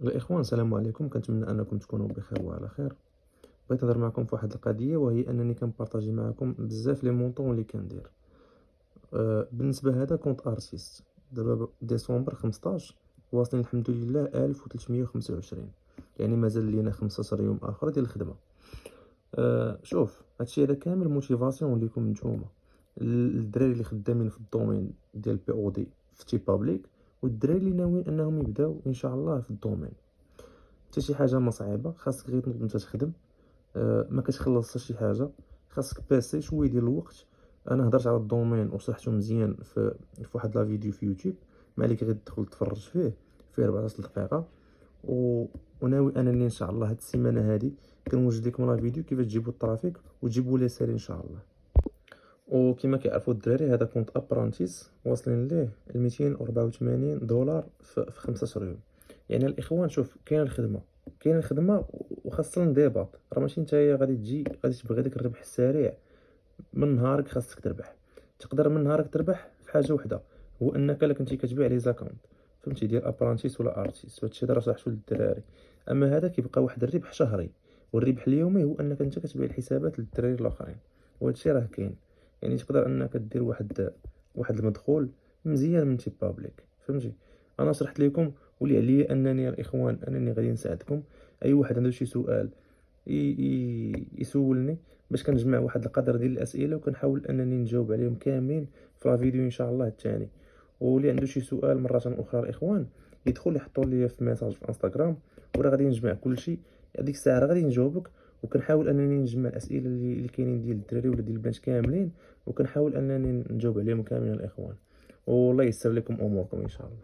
الإخوان، السلام عليكم. كنتمنى أنكم تكونوا بخير وعلى خير. بغيت نهضر معكم في واحد القضية، وهي أنني كنبارطاجي معكم بزاف لي مونطون اللي كندير. بالنسبة هذا كونت ارتيست، دابا ديسمبر 15 واصلين الحمد لله 1325، يعني مازال لينا 15 يوم آخر ديال الخدمة. شوف، هادشي هذا كامل موتيفاسيون ليكم نتوما، الدراري اللي خدامين في الدومين ديال بي او دي في تي بابليك، والدراري اللي ناويين انهم يبداو ان شاء الله في الدومين. حتى شي حاجه ما صعيبه، خاصك غير تنوض انت تخدم. ما كتخلص حتى شي حاجه، خاصك باسي شويه ديال الوقت. انا هضرت على الدومين وشرحته مزيان في واحد لا فيديو في يوتيوب، ما عليك غير تدخل تفرج فيه 14 دقيقه. و... وناوي انني ان شاء الله هاد السيمانه هادي كنوجد لكم لا فيديو كيفاش تجيبوا الترافيك وتجيبوا لي سالي ان شاء الله. وكما كيعرفوا الدراري، هذا كونت ابرانتيس واصلين ليه 284 دولار في 15 يوم. يعني الاخوان، شوف، كاين الخدمه وخاصه الانضباط. راه ماشي نتايا غادي تجي غادي تبغي داك الربح السريع. من نهارك خاصك تربح. تقدر من نهارك تربح في حاجه وحده، هو انك الا كنتي كتبيع لي زاكونت، فهمتي، ديال ابرانتيس ولا ارتيست. هادشي راه شرحتو للدراري. اما هذا كيبقى واحد الربح شهري، والربح اليومي هو انك انت كتبيع الحسابات للدراري الاخرين. وهادشي راه كاين. يعني تقدر انك دير واحد المدخول مزيان من تيب بابليك، فهمتي. انا شرحت لكم، واللي عليا انني الاخوان انني غادي نساعدكم. اي واحد عنده شي سؤال يسولني، باش كنجمع واحد القدر ديال الاسئله وكنحاول انني نجاوب عليهم كاملين في لا فيديو ان شاء الله الثاني. واللي عنده شي سؤال مره اخرى الاخوان يدخل يحطوا لي في ميساج في انستغرام، وراه غادي نجمع كلشي. هذيك الساعه راه غادي نجاوبك. وكنحاول انني نجمع الاسئله اللي كاينين ديال الدراري ولا ديال البنات كاملين، وكنحاول انني نجاوب عليهم كاملين الاخوان. والله يسر لكم اموركم ان شاء الله.